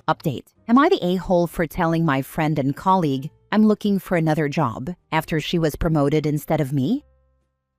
Update. Am I the a-hole for telling my friend and colleague I'm looking for another job after she was promoted instead of me?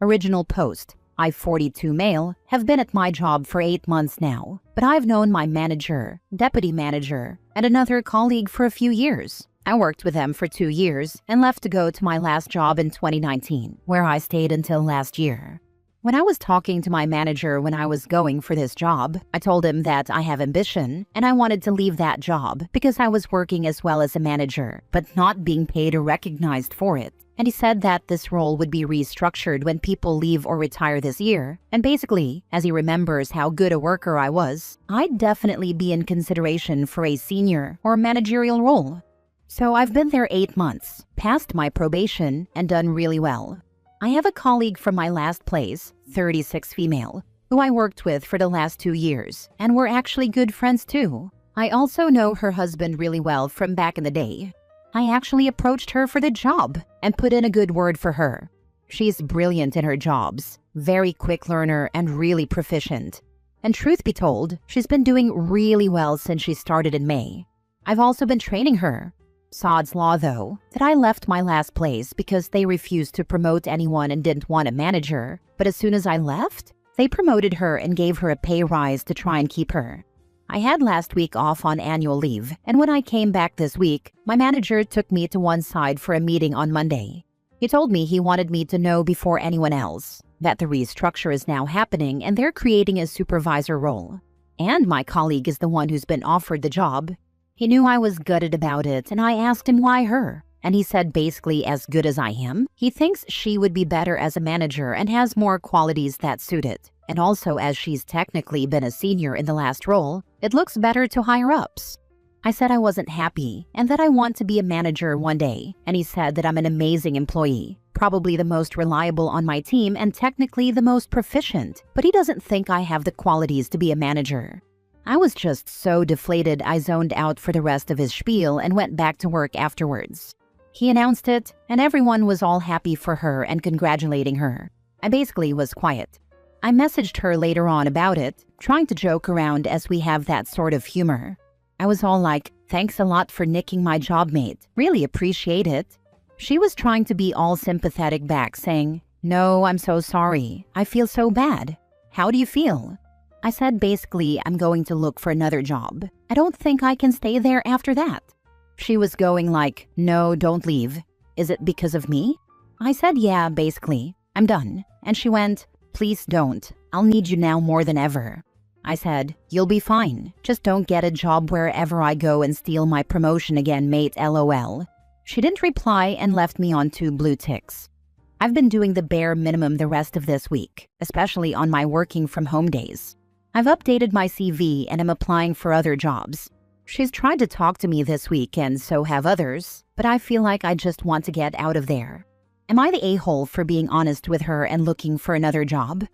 Original post. I, 42 male, have been at my job for 8 months now, but I've known my manager, deputy manager, and another colleague for a few years. I worked with them for 2 years and left to go to my last job in 2019, where I stayed until last year. When I was talking to my manager when I was going for this job, I told him that I have ambition and I wanted to leave that job because I was working as well as a manager, but not being paid or recognized for it. And he said that this role would be restructured when people leave or retire this year. And basically, as he remembers how good a worker I was, I'd definitely be in consideration for a senior or managerial role. So I've been there 8 months, passed my probation, and done really well. I have a colleague from my last place, 36 female, who I worked with for the last 2 years, and we're actually good friends too. I also know her husband really well from back in the day. I actually approached her for the job and put in a good word for her. She's brilliant in her jobs, very quick learner and really proficient. And truth be told, she's been doing really well since she started in May. I've also been training her. Sod's law, though, that I left my last place because they refused to promote anyone and didn't want a manager. But as soon as I left, they promoted her and gave her a pay rise to try and keep her. I had last week off on annual leave, and when I came back this week, my manager took me to one side for a meeting on Monday. He told me he wanted me to know before anyone else that the restructure is now happening and they're creating a supervisor role. And my colleague is the one who's been offered the job. He knew I was gutted about it, and I asked him why her. And he said basically as good as I am, he thinks she would be better as a manager and has more qualities that suit it. And also as she's technically been a senior in the last role, it looks better to higher ups. I said I wasn't happy and that I want to be a manager one day. And he said that I'm an amazing employee, probably the most reliable on my team and technically the most proficient, but he doesn't think I have the qualities to be a manager. I was just so deflated I zoned out for the rest of his spiel and went back to work afterwards. He announced it, and everyone was all happy for her and congratulating her. I basically was quiet. I messaged her later on about it, trying to joke around as we have that sort of humor. I was all like, thanks a lot for nicking my job mate, really appreciate it. She was trying to be all sympathetic back, saying, no, I'm so sorry, I feel so bad. How do you feel? I said basically I'm going to look for another job. I don't think I can stay there after that. She was going like, no, don't leave. Is it because of me? I said yeah, basically. I'm done. And she went, please don't. I'll need you now more than ever. I said, you'll be fine. Just don't get a job wherever I go and steal my promotion again, mate, LOL. She didn't reply and left me on 2 blue ticks. I've been doing the bare minimum the rest of this week, especially on my working from home days. I've updated my CV and am applying for other jobs. She's tried to talk to me this week and so have others, but I feel like I just want to get out of there. Am I the a-hole for being honest with her and looking for another job?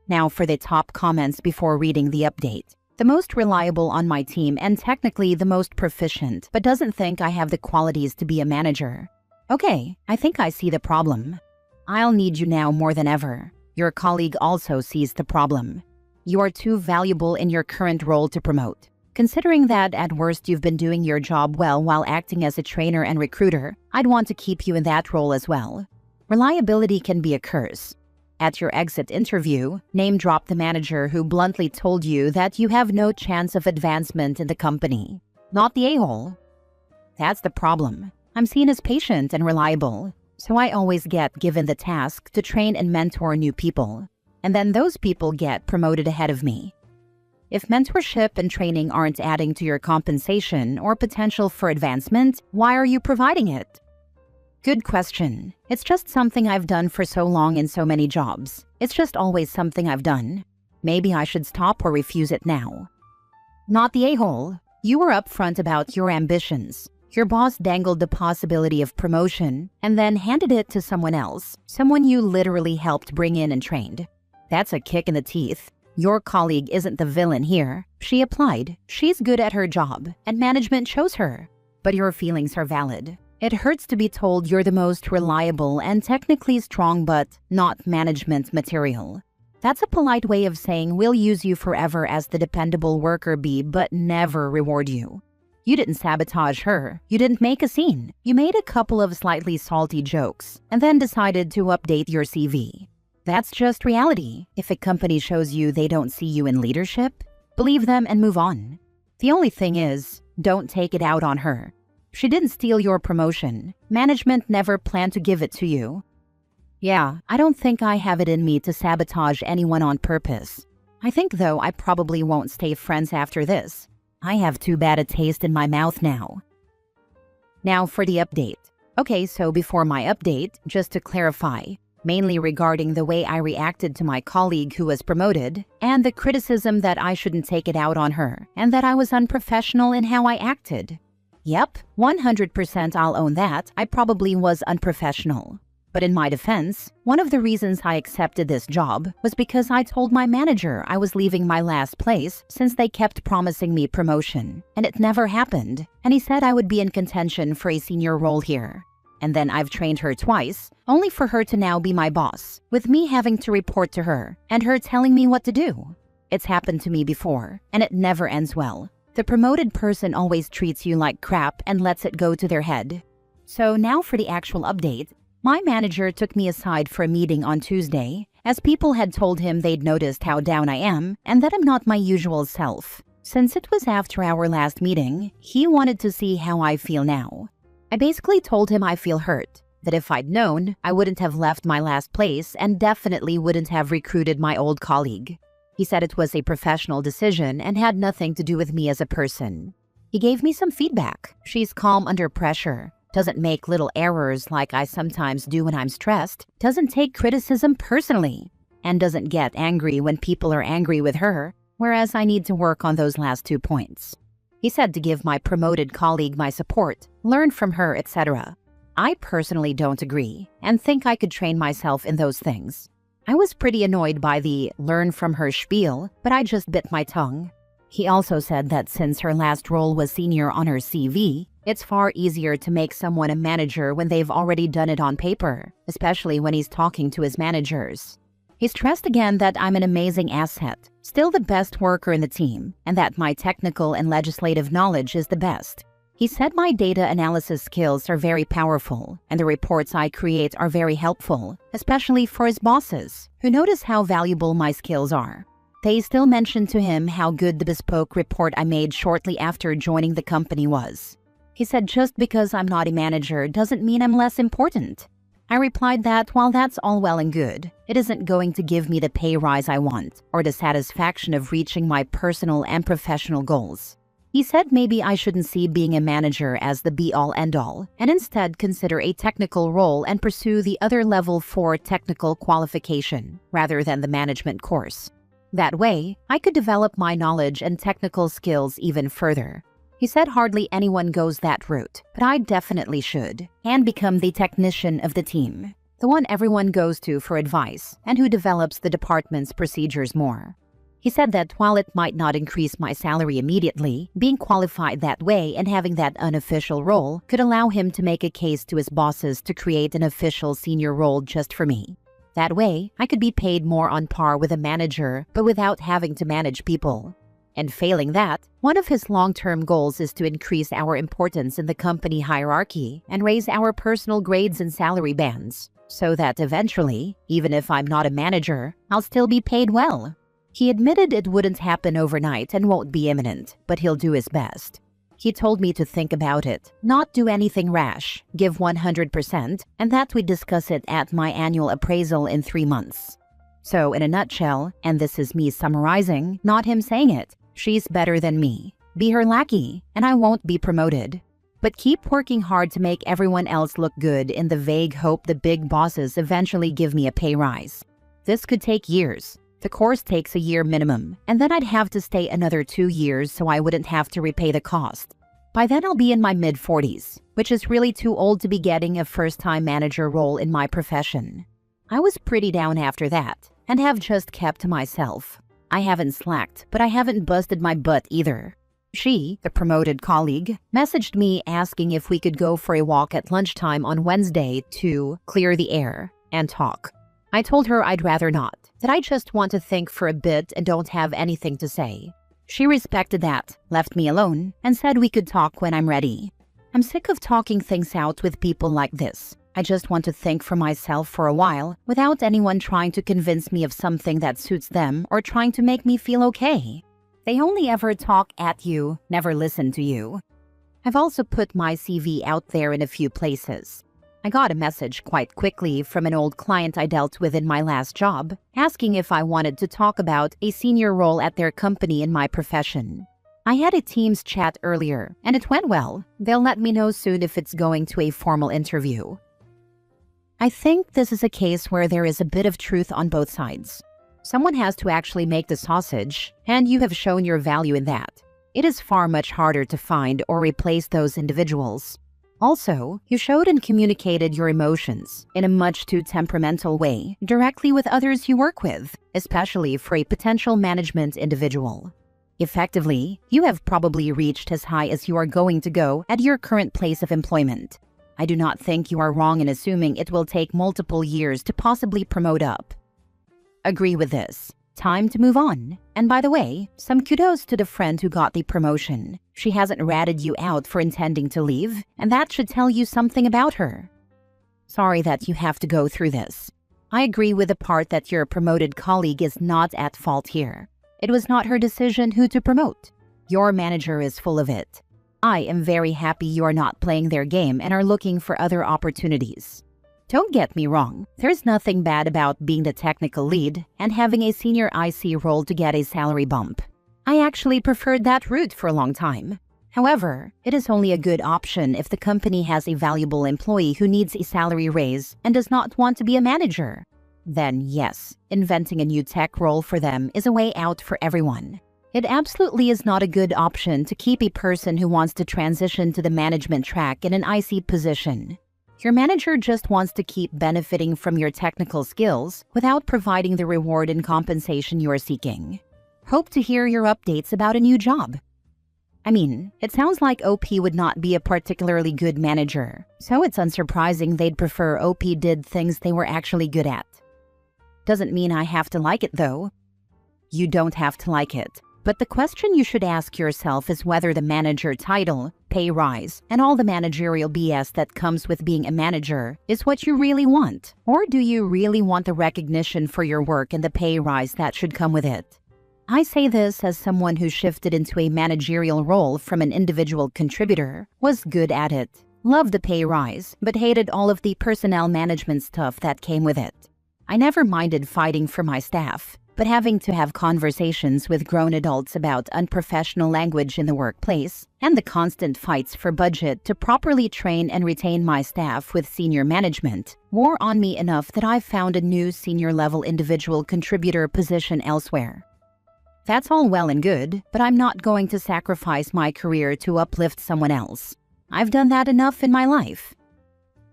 Now for the top comments before reading the update. The most reliable on my team and technically the most proficient, but doesn't think I have the qualities to be a manager. Okay, I think I see the problem. I'll need you now more than ever. Your colleague also sees the problem. You are too valuable in your current role to promote. Considering that at worst you've been doing your job well while acting as a trainer and recruiter, I'd want to keep you in that role as well. Reliability can be a curse. At your exit interview, name drop the manager who bluntly told you that you have no chance of advancement in the company. Not the a-hole. That's the problem. I'm seen as patient and reliable, so I always get given the task to train and mentor new people. And then those people get promoted ahead of me. If mentorship and training aren't adding to your compensation or potential for advancement, why are you providing it? Good question. It's just something I've done for so long in so many jobs. It's just always something I've done. Maybe I should stop or refuse it now. Not the a-hole. You were upfront about your ambitions. Your boss dangled the possibility of promotion and then handed it to someone else, someone you literally helped bring in and trained. That's a kick in the teeth. Your colleague isn't the villain here. She applied. She's good at her job, and management chose her. But your feelings are valid. It hurts to be told you're the most reliable and technically strong but not management material. That's a polite way of saying we'll use you forever as the dependable worker bee but never reward you. You didn't sabotage her. You didn't make a scene. You made a couple of slightly salty jokes and then decided to update your CV. That's just reality. If a company shows you they don't see you in leadership, believe them and move on. The only thing is, don't take it out on her. She didn't steal your promotion. Management never planned to give it to you. Yeah, I don't think I have it in me to sabotage anyone on purpose. I think, though, I probably won't stay friends after this. I have too bad a taste in my mouth now. Now for the update. Okay, so before my update, just to clarify, mainly regarding the way I reacted to my colleague who was promoted, and the criticism that I shouldn't take it out on her, and that I was unprofessional in how I acted. Yep, 100% I'll own that. I probably was unprofessional. But in my defense, one of the reasons I accepted this job was because I told my manager I was leaving my last place since they kept promising me promotion, and it never happened, and he said I would be in contention for a senior role here. And then I've trained her twice, only for her to now be my boss, with me having to report to her, and her telling me what to do. It's happened to me before, and it never ends well. The promoted person always treats you like crap and lets it go to their head. So now for the actual update. My manager took me aside for a meeting on Tuesday, as people had told him they'd noticed how down I am and that I'm not my usual self. Since it was after our last meeting, he wanted to see how I feel now. I basically told him I feel hurt, that if I'd known, I wouldn't have left my last place and definitely wouldn't have recruited my old colleague. He said it was a professional decision and had nothing to do with me as a person. He gave me some feedback. She's calm under pressure. Doesn't make little errors like I sometimes do when I'm stressed, doesn't take criticism personally, and doesn't get angry when people are angry with her, whereas I need to work on those last 2 points. He said to give my promoted colleague my support, learn from her, etc. I personally don't agree, and think I could train myself in those things. I was pretty annoyed by the learn from her spiel, but I just bit my tongue. He also said that since her last role was senior on her CV, it's far easier to make someone a manager when they've already done it on paper, especially when he's talking to his managers. He stressed again that I'm an amazing asset, still the best worker in the team, and that my technical and legislative knowledge is the best. He said my data analysis skills are very powerful, and the reports I create are very helpful, especially for his bosses, who notice how valuable my skills are. They still mentioned to him how good the bespoke report I made shortly after joining the company was. He said just because I'm not a manager doesn't mean I'm less important. I replied that while that's all well and good, it isn't going to give me the pay rise I want or the satisfaction of reaching my personal and professional goals. He said maybe I shouldn't see being a manager as the be-all end-all and instead consider a technical role and pursue the other level 4 technical qualification rather than the management course. That way, I could develop my knowledge and technical skills even further. He said hardly anyone goes that route, but I definitely should, and become the technician of the team, the one everyone goes to for advice, and who develops the department's procedures more. He said that while it might not increase my salary immediately, being qualified that way and having that unofficial role could allow him to make a case to his bosses to create an official senior role just for me. That way, I could be paid more on par with a manager, but without having to manage people. And failing that, one of his long-term goals is to increase our importance in the company hierarchy and raise our personal grades and salary bands, so that eventually, even if I'm not a manager, I'll still be paid well. He admitted it wouldn't happen overnight and won't be imminent, but he'll do his best. He told me to think about it, not do anything rash, give 100%, and that we'd discuss it at my annual appraisal in 3 months. So in a nutshell, and this is me summarizing, not him saying it, she's better than me. Be her lackey, and I won't be promoted. But keep working hard to make everyone else look good in the vague hope the big bosses eventually give me a pay rise. This could take years. The course takes a year minimum, and then I'd have to stay another 2 years so I wouldn't have to repay the cost. By then I'll be in my mid-40s, which is really too old to be getting a first-time manager role in my profession. I was pretty down after that, and have just kept to myself. I haven't slacked, but I haven't busted my butt either. She, the promoted colleague, messaged me asking if we could go for a walk at lunchtime on Wednesday to clear the air and talk. I told her I'd rather not, that I just want to think for a bit and don't have anything to say. She respected that, left me alone, and said we could talk when I'm ready. I'm sick of talking things out with people like this. I just want to think for myself for a while without anyone trying to convince me of something that suits them or trying to make me feel okay. They only ever talk at you, never listen to you. I've also put my CV out there in a few places. I got a message quite quickly from an old client I dealt with in my last job, asking if I wanted to talk about a senior role at their company in my profession. I had a Teams chat earlier, and it went well. They'll let me know soon if it's going to a formal interview. I think this is a case where there is a bit of truth on both sides. Someone has to actually make the sausage, and you have shown your value in that. It is far much harder to find or replace those individuals. Also, you showed and communicated your emotions in a much too temperamental way directly with others you work with, especially for a potential management individual. Effectively, you have probably reached as high as you are going to go at your current place of employment. I do not think you are wrong in assuming it will take multiple years to possibly promote up. Agree with this. Time to move on. And by the way, some kudos to the friend who got the promotion. She hasn't ratted you out for intending to leave, and that should tell you something about her. Sorry that you have to go through this. I agree with the part that your promoted colleague is not at fault here. It was not her decision who to promote. Your manager is full of it. I am very happy you are not playing their game and are looking for other opportunities. Don't get me wrong, there's nothing bad about being the technical lead and having a senior IC role to get a salary bump. I actually preferred that route for a long time. However, it is only a good option if the company has a valuable employee who needs a salary raise and does not want to be a manager. Then yes, inventing a new tech role for them is a way out for everyone. It absolutely is not a good option to keep a person who wants to transition to the management track in an IC position. Your manager just wants to keep benefiting from your technical skills without providing the reward and compensation you are seeking. Hope to hear your updates about a new job. I mean, it sounds like OP would not be a particularly good manager, so it's unsurprising they'd prefer OP did things they were actually good at. Doesn't mean I have to like it though. You don't have to like it. But the question you should ask yourself is whether the manager title, pay rise, and all the managerial BS that comes with being a manager is what you really want. Or do you really want the recognition for your work and the pay rise that should come with it? I say this as someone who shifted into a managerial role from an individual contributor, was good at it, loved the pay rise, but hated all of the personnel management stuff that came with it. I never minded fighting for my staff, but having to have conversations with grown adults about unprofessional language in the workplace and the constant fights for budget to properly train and retain my staff with senior management wore on me enough that I found a new senior-level individual contributor position elsewhere. That's all well and good, but I'm not going to sacrifice my career to uplift someone else. I've done that enough in my life.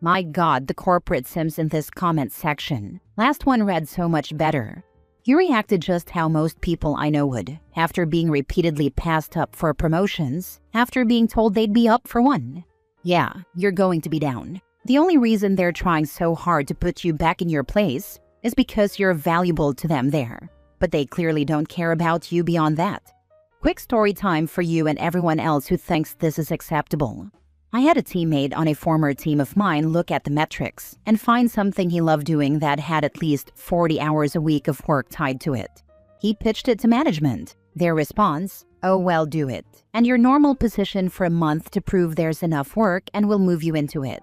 My God, the corporate sims in this comment section. Last one read so much better. You reacted just how most people I know would, after being repeatedly passed up for promotions, after being told they'd be up for one. Yeah, you're going to be down. The only reason they're trying so hard to put you back in your place is because you're valuable to them there. But they clearly don't care about you beyond that. Quick story time for you and everyone else who thinks this is acceptable. I had a teammate on a former team of mine look at the metrics and find something he loved doing that had at least 40 hours a week of work tied to it. He pitched it to management. Their response, "Oh well, do it. And your normal position for a month to prove there's enough work and we'll move you into it."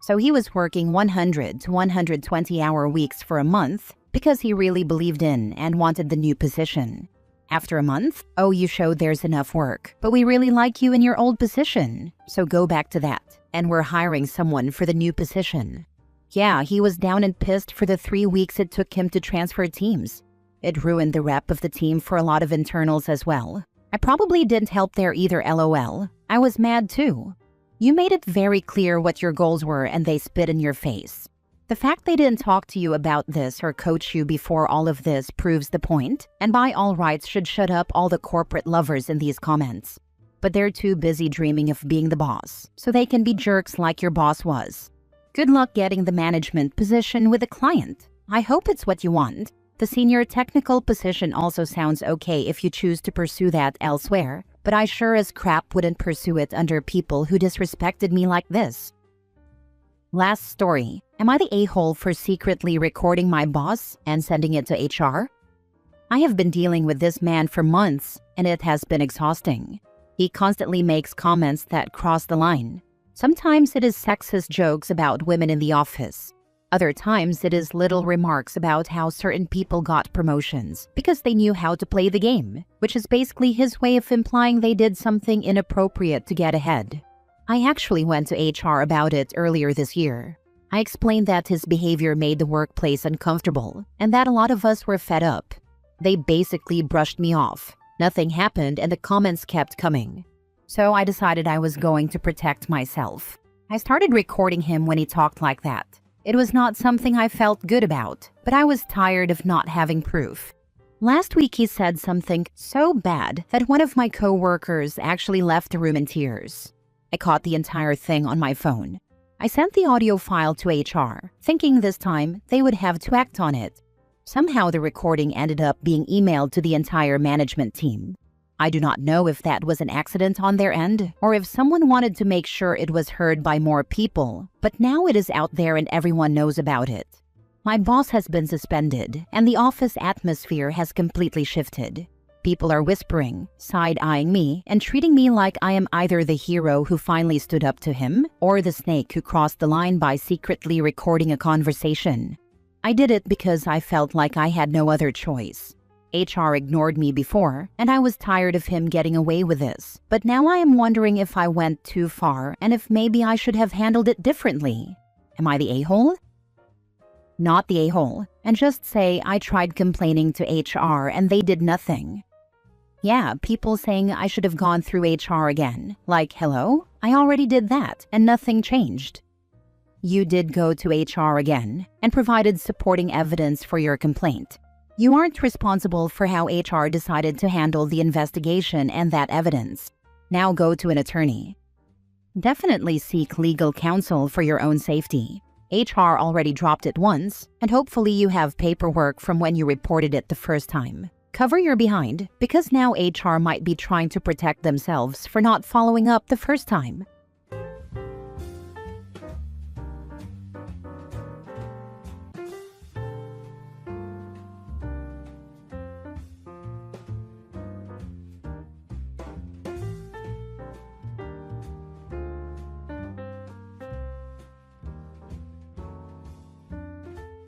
So he was working 100 to 120-hour weeks for a month because he really believed in and wanted the new position. After a month, "Oh, you showed there's enough work, but we really like you in your old position, so go back to that, and we're hiring someone for the new position." Yeah, he was down and pissed for the 3 weeks it took him to transfer teams. It ruined the rep of the team for a lot of internals as well. I probably didn't help there either, lol. I was mad too. You made it very clear what your goals were and they spit in your face. The fact they didn't talk to you about this or coach you before all of this proves the point, and by all rights should shut up all the corporate lovers in these comments. But they're too busy dreaming of being the boss, so they can be jerks like your boss was. Good luck getting the management position with a client. I hope it's what you want. The senior technical position also sounds okay if you choose to pursue that elsewhere, but I sure as crap wouldn't pursue it under people who disrespected me like this. Last story. Am I the a-hole for secretly recording my boss and sending it to HR? I have been dealing with this man for months, and it has been exhausting. He constantly makes comments that cross the line. Sometimes it is sexist jokes about women in the office. Other times it is little remarks about how certain people got promotions because they knew how to play the game, which is basically his way of implying they did something inappropriate to get ahead. I actually went to HR about it earlier this year. I explained that his behavior made the workplace uncomfortable and that a lot of us were fed up. They basically brushed me off. Nothing happened and the comments kept coming. So I decided I was going to protect myself. I started recording him when he talked like that. It was not something I felt good about, but I was tired of not having proof. Last week he said something so bad that one of my co-workers actually left the room in tears. I caught the entire thing on my phone. I sent the audio file to HR, thinking this time they would have to act on it. Somehow the recording ended up being emailed to the entire management team. I do not know if that was an accident on their end or if someone wanted to make sure it was heard by more people, but now it is out there and everyone knows about it. My boss has been suspended and the office atmosphere has completely shifted. People are whispering, side-eyeing me, and treating me like I am either the hero who finally stood up to him or the snake who crossed the line by secretly recording a conversation. I did it because I felt like I had no other choice. HR ignored me before, and I was tired of him getting away with this. But now I am wondering if I went too far and if maybe I should have handled it differently. Am I the a-hole? Not the a-hole, and just say I tried complaining to HR and they did nothing. Yeah, people saying I should have gone through HR again. Like, hello? I already did that, and nothing changed. You did go to HR again, and provided supporting evidence for your complaint. You aren't responsible for how HR decided to handle the investigation and that evidence. Now go to an attorney. Definitely seek legal counsel for your own safety. HR already dropped it once, and hopefully you have paperwork from when you reported it the first time. Cover your behind, because now HR might be trying to protect themselves for not following up the first time.